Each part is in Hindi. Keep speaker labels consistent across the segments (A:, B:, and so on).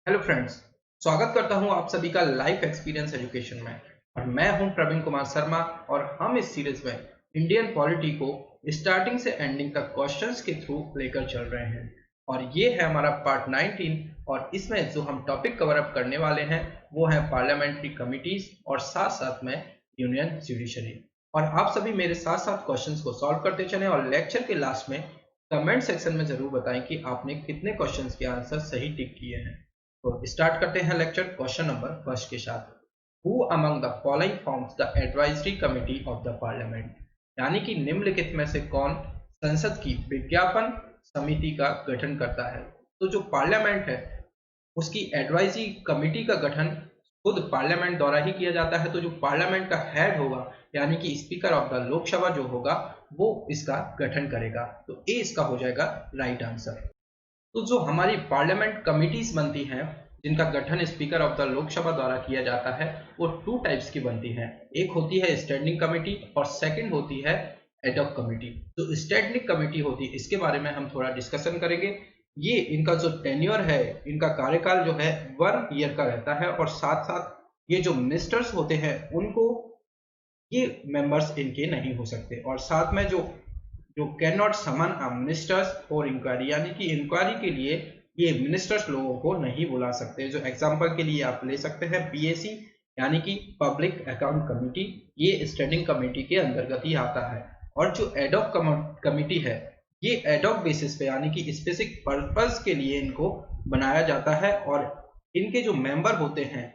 A: हेलो फ्रेंड्स, स्वागत करता हूं आप सभी का लाइफ एक्सपीरियंस एजुकेशन में। और मैं हूं प्रवीण कुमार शर्मा और हम इस सीरीज में इंडियन पॉलिटी को स्टार्टिंग से एंडिंग तक क्वेश्चंस के थ्रू लेकर चल रहे हैं। और ये है हमारा पार्ट 19 और इसमें जो हम टॉपिक कवर अप करने वाले हैं वो है पार्लियामेंट्री कमिटीज और साथ साथ में यूनियन जुडिशरी। और आप सभी मेरे साथ साथ क्वेश्चंस को सॉल्व करते चलें और लेक्चर के लास्ट में कमेंट सेक्शन में जरूर बताएं कि आपने कितने क्वेश्चंस के आंसर सही टिक किए हैं। तो स्टार्ट करते हैं लेक्चर क्वेश्चन नंबर फर्स्ट के साथ। Who among the following forms the advisory committee of the parliament, यानी कि निम्नलिखित में से कौन संसद की विज्ञापन समिति का गठन करता है। तो जो पार्लियामेंट है उसकी एडवाइजरी कमिटी का गठन खुद पार्लियामेंट द्वारा ही किया जाता है। तो जो पार्लियामेंट का हेड होगा यानी कि स्पीकर ऑफ द लोकसभा जो होगा वो इसका गठन करेगा। तो ए इसका हो जाएगा राइट आंसर। तो जो हमारी पार्लियामेंट कमिटीज बनती हैं जिनका गठन स्पीकर ऑफ द लोकसभा द्वारा किया जाता है वो टू टाइप्स की बनती हैं। एक होती है स्टैंडिंग कमेटी और सेकंड होती है एडॉक कमेटी। जो स्टैंडिंग कमेटी होती है इसके बारे में हम थोड़ा डिस्कशन करेंगे। ये इनका जो टेन्योर है, इनका कार्यकाल जो है 1 ईयर का रहता है और साथ साथ ये जो मिनिस्टर्स होते हैं उनको ये मेंबर्स इनके नहीं हो सकते। और साथ में जो जो can not summon ministers for inquiry, यानी कि इंक्वायरी के लिए ये मिनिस्टर्स लोगों को नहीं बुला सकते। जो एग्जांपल के लिए आप ले सकते हैं पीएसी यानी कि पब्लिक अकाउंट कमेटी, ये स्टैंडिंग कमेटी के अंतर्गत ही आता है। और जो एडॉक कमेटी है ये एडॉक बेसिस पे यानी कि स्पेसिफिक पर्पस के लिए इनको बनाया जाता है। और इनके जो मेंबर होते हैं,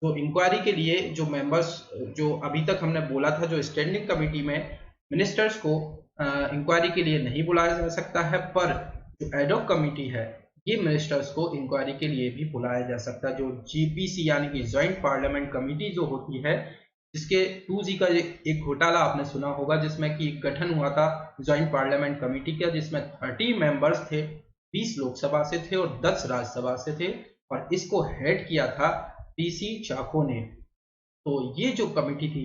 A: तो इंक्वायरी के लिए जो मेंबर्स, जो अभी तक हमने बोला था जो स्टैंडिंग कमेटी में मिनिस्टर्स को इंक्वायरी के लिए नहीं बुलाया जा सकता है, पर जो एडॉक कमेटी है ये मिनिस्टर्स को इंक्वायरी के लिए भी बुलाया जा सकता है। जो जीपीसी यानी कि ज्वाइंट पार्लियामेंट कमेटी जो होती है, जिसके 2G का एक घोटाला आपने सुना होगा जिसमें कि गठन हुआ था ज्वाइंट पार्लियामेंट कमेटी का, जिसमें 30 मेंबर्स थे, 20 लोकसभा से थे और 10 राज्यसभा से थे। और इसको हेड किया था पीसी चाको ने। तो ये जो कमेटी थी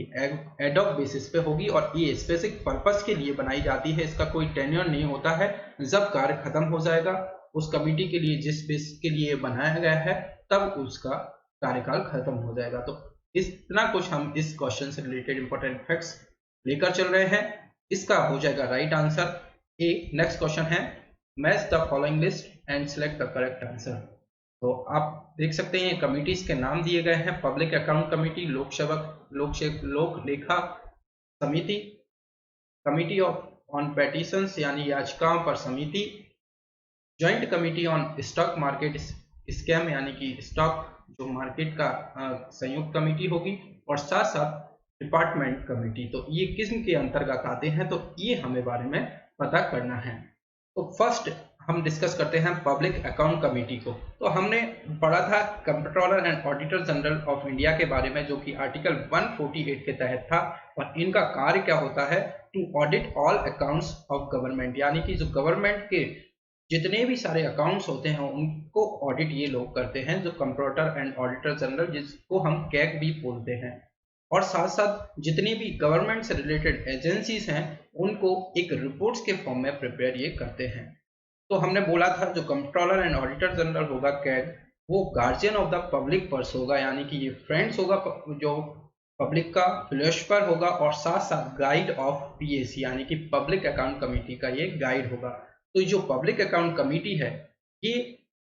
A: एडॉक बेसिस पे होगी और ये स्पेसिफिक पर्पस के लिए बनाई जाती है। इसका कोई टेन्योर नहीं होता है। जब कार्य खत्म हो जाएगा उस कमेटी के लिए जिस बेस के लिए बनाया गया है तब उसका कार्यकाल खत्म हो जाएगा। तो इतना कुछ हम इस क्वेश्चन से रिलेटेड इंपॉर्टेंट फैक्ट्स लेकर चल रहे हैं। इसका हो जाएगा right answer A. Next question है match the following list and select the correct answer. तो आप देख सकते हैं कमिटीज के नाम दिए गए हैं। पब्लिक अकाउंट कमेटी, लोक लेखा समिति, कमिटी ऑन पेटिशंस यानी याचिकाओं पर समिति, joint committee on stock market scam यानी कि स्टॉक जो मार्केट का संयुक्त कमेटी होगी, और साथ साथ डिपार्टमेंट कमेटी। तो ये किस्म के अंतर्गत आते हैं, तो ये हमें बारे में पता करना है। तो फर्स्ट हम डिस्कस करते हैं पब्लिक अकाउंट कमेटी को। तो हमने पढ़ा था controller and auditor general of India के बारे में, जो कि आर्टिकल 148 के तहत था। और इनका कार्य क्या होता है, to audit all accounts of government, यानी कि जो गवर्नमेंट के जितने भी सारे अकाउंट्स होते हैं उनको ऑडिट ये लोग करते हैं, जो कंट्रोलर एंड ऑडिटर जनरल, जिसको हम कैग भी बोलते हैं। और साथ साथ जितनी भी गवर्नमेंट से रिलेटेड एजेंसीज हैं उनको एक रिपोर्ट्स के फॉर्म में प्रिपेयर ये करते हैं। तो हमने बोला था जो कंट्रोलर एंड ऑडिटर जनरल होगा कैग, वो guardian of the public purse होगा, यानी कि ये फ्रेंड्स होगा जो पब्लिक का, फिलोसफर होगा, और साथ साथ गाइड ऑफ पीएसी यानी कि पब्लिक अकाउंट कमेटी का ये गाइड होगा। तो जो पब्लिक अकाउंट कमेटी है ये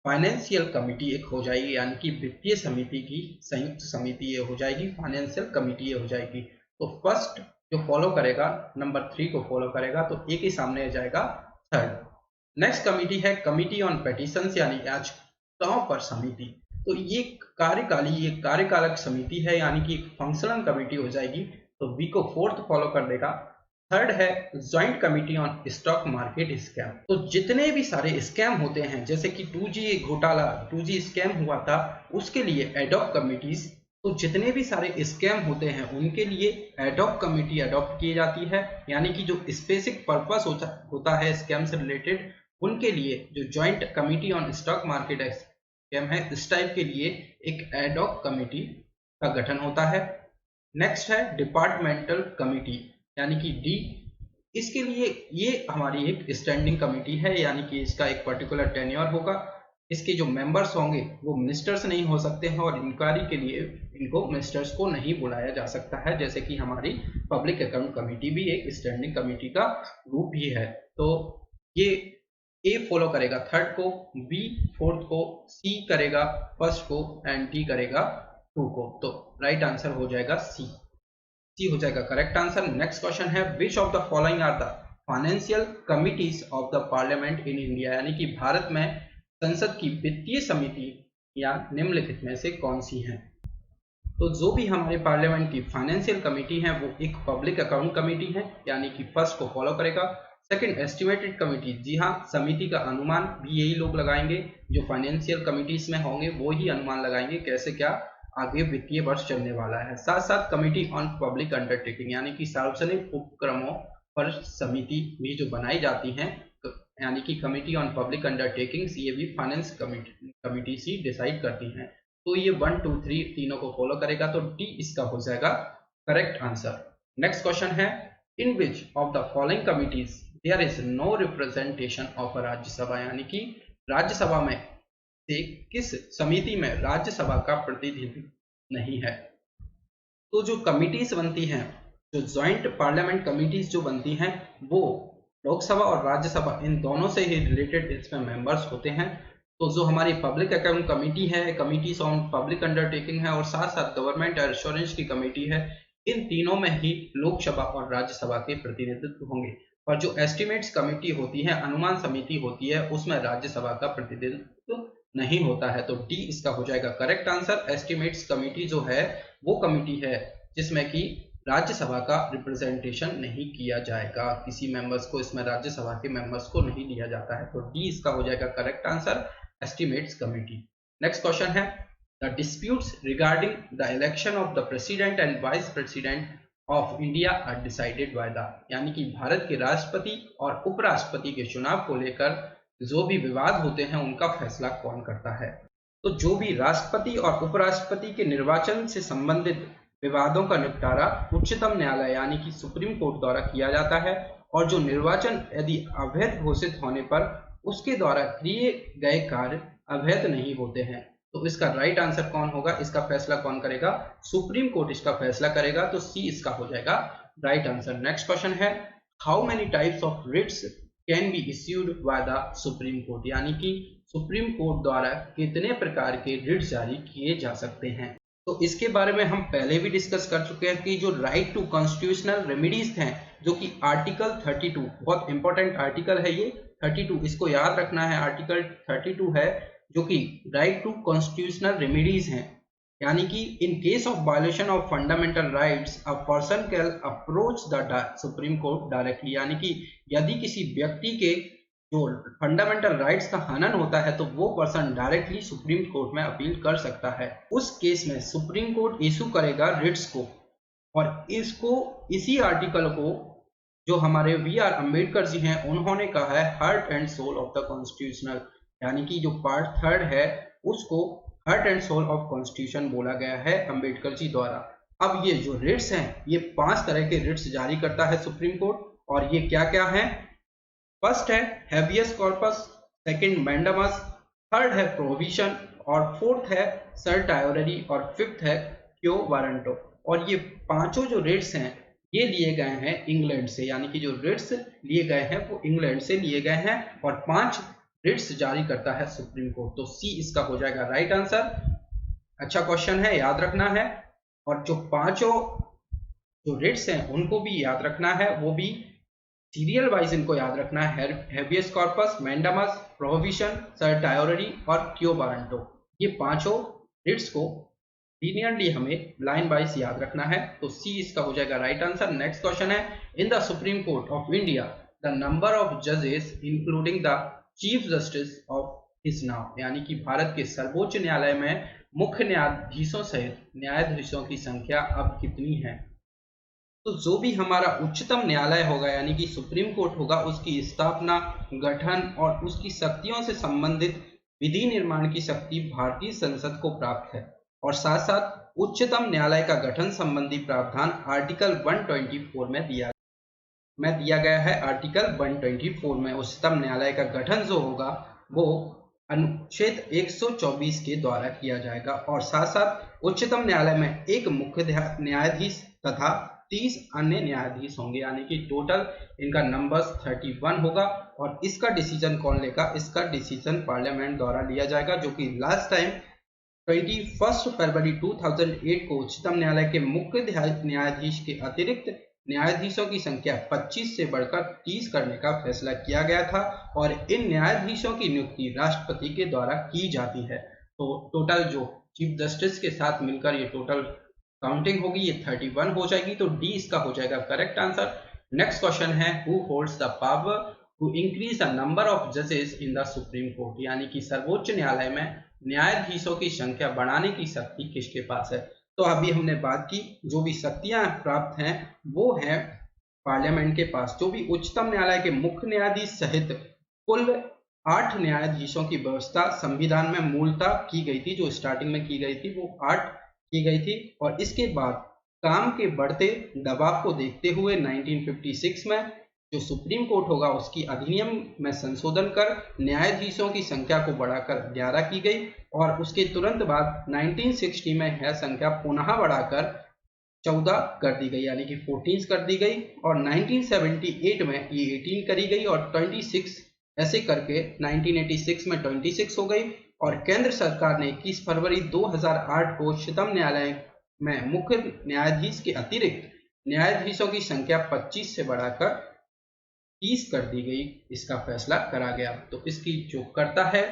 A: फाइनेंशियल कमेटी एक हो जाएगी, यानी कि वित्तीय समिति की संयुक्त समिति ये हो जाएगी, फाइनेंशियल कमेटी ये हो जाएगी। तो फर्स्ट जो फॉलो करेगा नंबर 3 को फॉलो करेगा, तो एक ही सामने आ जाएगा थर्ड। नेक्स्ट कमिटी है कमिटी ऑन पेटिशंस यानी याचिकाओं पर समिति। तो ये कार्यकालक समिति है, यानी कि फंक्शनल कमिटी हो जाएगी। तो बी को फोर्थ फॉलो कर लेगा। थर्ड है joint committee on stock market scam. तो जितने भी सारे स्कैम होते हैं, जैसे कि 2G घोटाला, 2G स्कैम हुआ था, उसके लिए एडॉक कमिटीज, तो जितने भी सारे स्कैम होते हैं उनके लिए एडॉक कमिटी अडॉप्ट की जाती है, यानी कि जो स्पेसिफिक पर्पस होता है स्कैम से रिलेटेड, उनके लिए जो joint committee on stock market scam है इस टाइप के लिए एक एडॉक कमिटी का गठन होता है। नेक्स्ट है डिपार्टमेंटल कमिटी यानी कि डी। इसके लिए ये हमारी एक स्टैंडिंग कमेटी है, यानी कि इसका एक पर्टिकुलर टेन्योर होगा। इसके जो मेंबर्स होंगे वो मिनिस्टर्स नहीं हो सकते हैं और इंक्वायरी के लिए इनको मिनिस्टर्स को नहीं बुलाया जा सकता है, जैसे कि हमारी पब्लिक अकाउंट कमेटी भी एक स्टैंडिंग कमेटी का रूप ही है। तो ये ए फॉलो करेगा थर्ड को, बी फोर्थ को, सी करेगा फर्स्ट को एंड डी करेगा टू को। तो राइट आंसर हो जाएगा सी हो जाएगा करेक्ट आंसर। नेक्स्ट क्वेश्चन है which of the following are the financial committees of the parliament in India, यानी कि भारत में संसद की वित्तीय समिति या निम्नलिखित में से कौन सी हैं। तो जो भी हमारे पार्लियामेंट की फाइनेंशियल कमेटी है वो एक पब्लिक अकाउंट कमेटी है, यानी कि फर्स्ट को फॉलो करेगा। सेकंड एस्टिमेटेड कमेटी, जी हाँ, समिति का अनुमान भी यही लोग लगाएंगे, जो फाइनेंशियल कमिटीज में होंगे वो ही अनुमान लगाएंगे कैसे क्या आगे वित्तीय वर्ष चलने वाला है। साथ साथ कमेटी ऑन पब्लिक अंडरटेकिंग, यानी कि सार्वजनिक उपक्रमों पर समिति भी जो बनाई जाती हैं, यानी कि कमेटी ऑन पब्लिक अंडरटेकिंग्स, ये भी फाइनेंस कमेटी से डिसाइड करती हैं। तो ये 1 2 3 तीनों को फॉलो करेगा, तो डी इसका हो जाएगा करेक्ट आंसर। नेक्स्ट क्वेश्चन है in which of the following committees there is no representation of Rajya Sabha, यानी कि राज्यसभा में से किस समिति में राज्यसभा का प्रतिनिधित्व नहीं है। तो जो कमिटीज बनती हैं, जो ज्वाइंट पार्लियामेंट कमिटीज जो बनती हैं, वो लोकसभा और राज्यसभा इन दोनों से ही रिलेटेड इसमें मेंबर्स होते हैं। तो जो हमारी पब्लिक अकाउंट कमेटी है, कमिटीज ऑन पब्लिक अंडरटेकिंग है और साथ साथ गवर्नमेंट एश्योरेंस की कमेटी है, इन तीनों में ही लोकसभा और राज्यसभा के प्रतिनिधित्व होंगे। और जो एस्टिमेट्स कमेटी होती है, अनुमान समिति होती है, उसमें राज्यसभा का प्रतिनिधित्व नहीं होता है। तो डी इसका हो जाएगा करेक्ट आंसर। एस्टिमेट्स कमेटी जो है वो कमेटी है जिसमें कि राज्यसभा का रिप्रेजेंटेशन नहीं किया जाएगा, किसी मेंबर्स को इसमें राज्यसभा के मेंबर्स को नहीं लिया जाता है। तो डी इसका हो जाएगा correct answer, estimates committee. Next question है the disputes regarding the election of the president and vice president of India are decided by the, यानी कि भारत के राष्ट्रपति और उपराष्ट्रपति के चुनाव को लेकर जो भी विवाद होते हैं उनका फैसला कौन करता है। तो जो भी राष्ट्रपति और उपराष्ट्रपति के निर्वाचन से संबंधित विवादों का निपटारा उच्चतम न्यायालय यानी कि सुप्रीम कोर्ट द्वारा किया जाता है, और जो निर्वाचन यदि अवैध घोषित होने पर उसके द्वारा किए गए कार्य अवैध नहीं होते हैं। तो इसका राइट आंसर कौन होगा, इसका फैसला कौन करेगा, सुप्रीम कोर्ट इसका फैसला करेगा। तो सी इसका हो जाएगा राइट आंसर। नेक्स्ट क्वेश्चन है how many types of writs can be issued by the supreme court, यानी कि सुप्रीम कोर्ट द्वारा कितने प्रकार के रिट जारी किए जा सकते हैं। तो इसके बारे में हम पहले भी डिस्कस कर चुके हैं कि जो राइट टू कॉन्स्टिट्यूशनल रेमेडीज हैं, जो कि आर्टिकल 32 बहुत इंपॉर्टेंट आर्टिकल है ये 32, इसको याद रखना है। आर्टिकल 32 है जो कि राइट टू कॉन्स्टिट्यूशनल रेमेडीज हैं, यानी कि in case of violation of fundamental rights a person can approach the supreme court directly, यानी कि यदि किसी व्यक्ति के जो फंडामेंटल राइट्स का हनन होता है तो वो पर्सन डायरेक्टली सुप्रीम कोर्ट में अपील कर सकता है। उस केस में सुप्रीम कोर्ट इशू करेगा रिट्स को, और इसको इसी आर्टिकल को जो हमारे वी.आर. अम्बेडकर जी हैं उन्होंने कहा है heart and soul of the constitutional, यानी कि जो पार्ट थर्ड है उसको heart and soul of constitution बोला गया है अम्बेडकर जी द्वारा। अब ये जो रिट्स हैं ये 5 तरह के रिट्स जारी करता है सुप्रीम कोर्ट, और ये क्या क्या है। फर्स्ट है habeas corpus, second mandamus, third है प्रोहिबिशन, और फोर्थ है सर्टायोररी, और फिफ्थ है क्यो वारंटो। और ये पांचों जो रिट्स हैं ये लिए गए हैं इंग्लैंड से, यानी कि जो रिट्स लिए गए हैं वो इंग्लैंड से लिए गए हैं, और 5 रिट्स जारी करता है सुप्रीम कोर्ट। तो सी इसका हो जाएगा राइट आंसर। अच्छा क्वेश्चन है, याद रखना है। और जो पांचों जो रिट्स हैं उनको भी याद रखना है, वो भी सीरियल वाइज इनको याद रखना है। हैबियस कॉर्पस, मैंडामस, प्रोहिबिशन, सर्टायोररी और क्यो वारंटो, ये पांचों रिट्स को लीनियरली हमें लाइन वाइज याद रखना है। तो सी इसका हो जाएगा राइट आंसर। नेक्स्ट क्वेश्चन है in the supreme court of India the number of जजेस including the chief justice of his now, यानी कि भारत के सर्वोच्च न्यायालय में मुख्य न्यायाधीशों सहित न्यायाधीशों की संख्या अब कितनी है। तो जो भी हमारा उच्चतम न्यायालय होगा यानी कि सुप्रीम कोर्ट होगा, उसकी स्थापना, गठन और उसकी शक्तियों से संबंधित विधि निर्माण की शक्ति भारतीय संसद को प्राप्त है, और साथ साथ उच्चतम न्यायालय का गठन संबंधी प्रावधान आर्टिकल 124 में दिया गया है। आर्टिकल 124 में उच्चतम न्यायालय का गठन जो होगा वो अनुच्छेद 124 के द्वारा किया जाएगा और साथ साथ उच्चतम न्यायालय में एक मुख्य न्यायाधीश तथा 30 अन्य न्यायाधीश होंगे, यानी कि टोटल इनका नंबर्स 31 होगा। और इसका डिसीजन कौन लेगा? इसका डिसीजन पार्लियामेंट द्वारा लिया जाएगा, जो कि लास्ट टाइम 21 फरवरी 2008 को उच्चतम न्यायालय के मुख्य न्यायाधीश के अतिरिक्त न्यायाधीशों की संख्या 25 से बढ़कर 30 करने का फैसला किया गया था और इन न्यायाधीशों की नियुक्ति राष्ट्रपति के द्वारा की जाती है। तो टोटल जो चीफ जस्टिस के साथ मिलकर ये टोटल काउंटिंग होगी, ये 31 हो जाएगी। तो डी इसका हो जाएगा करेक्ट आंसर। नेक्स्ट क्वेश्चन है, who holds the power to increase the number of जजेस इन द सुप्रीम कोर्ट, यानी कि सर्वोच्च न्यायालय में न्यायाधीशों की संख्या बढ़ाने की शक्ति किसके पास है? तो अभी हमने बात की, जो भी शक्तियां प्राप्त हैं वो है पार्लियामेंट के पास। जो भी उच्चतम न्यायालय के मुख्य न्यायाधीश सहित कुल 8 न्यायाधीशों की व्यवस्था संविधान में मूलतः की गई थी, जो स्टार्टिंग में की गई थी वो 8 की गई थी। और इसके बाद काम के बढ़ते दबाव को देखते हुए 1956 में जो सुप्रीम कोर्ट होगा उसकी अधिनियम में संशोधन कर न्यायाधीशों की संख्या को बढ़ाकर 11 की गई और उसके तुरंत बाद 1960 में यह संख्या पुनः बढ़ाकर 14 कर दी गई, यानी कि 14 कर दी गई। और 1978 में ये 18 करी गई और 26 ऐसे करके 1986 में 26 हो गई। और केंद्र सरकार ने 21 फरवरी 2008 को उच्चतम न्यायालय में मुख्य न्यायाधीश के अतिरिक्त न्यायाधीशों की संख्या 25 से बढ़ाकर 30 कर दी गई, इसका फैसला करा गया। तो इसकी जो करता है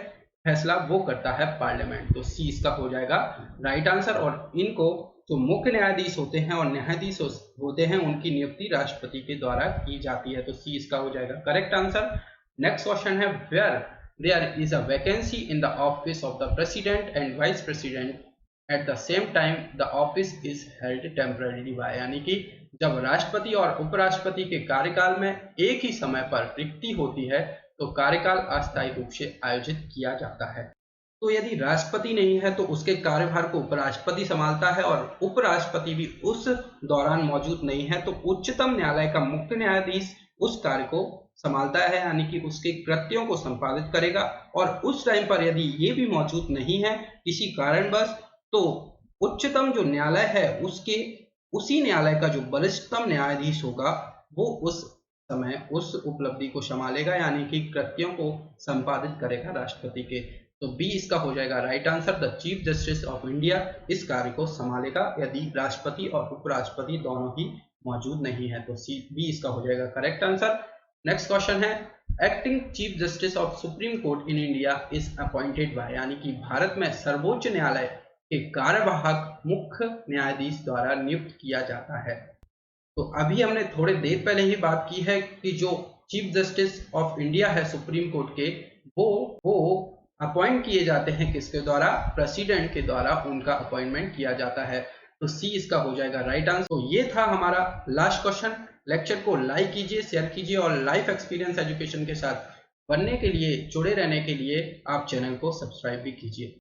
A: फैसला वो करता है पार्लियामेंट। तो सी इसका हो जाएगा राइट आंसर। और इनको जो मुख्य न्यायाधीश होते हैं और न्यायाधीश होते हैं उनकी नियुक्ति राष्ट्रपति के द्वारा की जाती है। तो सी इसका हो जाएगा करेक्ट आंसर। नेक्स्ट क्वेश्चन है, where there is a vacancy in the office of the president and vice president at the same time the office is held temporarily by, यानी कि जब राष्ट्रपति और उपराष्ट्रपति के कार्यकाल में एक ही समय पर रिक्ति होती है तो कार्यकाल अस्थायी रूप से आयोजित किया जाता है। तो यदि राष्ट्रपति नहीं है तो उसके कार्यभार को उपराष्ट्रपति संभालता है और उपराष्ट्रपति भी उस दौरान मौजूद नहीं है तो उच्चतम न्यायालय का मुख्य न्यायाधीश उस कार्य को संभालता है, यानी कि उसके कृत्यों को संपादित करेगा। और उस टाइम पर यदि ये भी मौजूद नहीं है किसी कारणवश तो उच्चतम जो न्यायालय है उसके उसी न्यायालय का जो वरिष्ठतम न्यायाधीश होगा वो उस समय उस उपलब्धि को संभालेगा, यानी कि कृत्यों को संपादित करेगा राष्ट्रपति के। तो बी इसका हो जाएगा right answer. The chief justice of India इस कार्य को संभालेगा यदि राष्ट्रपति और उपराष्ट्रपति दोनों ही मौजूद नहीं है। तो सी बी इसका हो जाएगा करेक्ट आंसर। नेक्स्ट क्वेश्चन है, acting chief justice of supreme court in India is appointed by, यानी कि भारत में सर्वोच्च न्यायालय के कार्यवाहक मुख्य न्यायाधीश द्वारा नियुक्त किया जाता है। तो अभी हमने थोड़ी देर पहले ही बात की है कि जो चीफ जस्टिस ऑफ इंडिया है सुप्रीम कोर्ट के वो अपॉइंट किए जाते हैं किसके द्वारा? प्रेसिडेंट के द्वारा उनका अपॉइंटमेंट किया जाता है। तो सी इसका हो जाएगा राइट आंसर। तो ये था हमारा लास्ट क्वेश्चन। लेक्चर को लाइक कीजिए, शेयर कीजिए और लाइफ एक्सपीरियंस एजुकेशन के साथ बनने के लिए, जुड़े रहने के लिए आप चैनल को सब्सक्राइब भी कीजिए।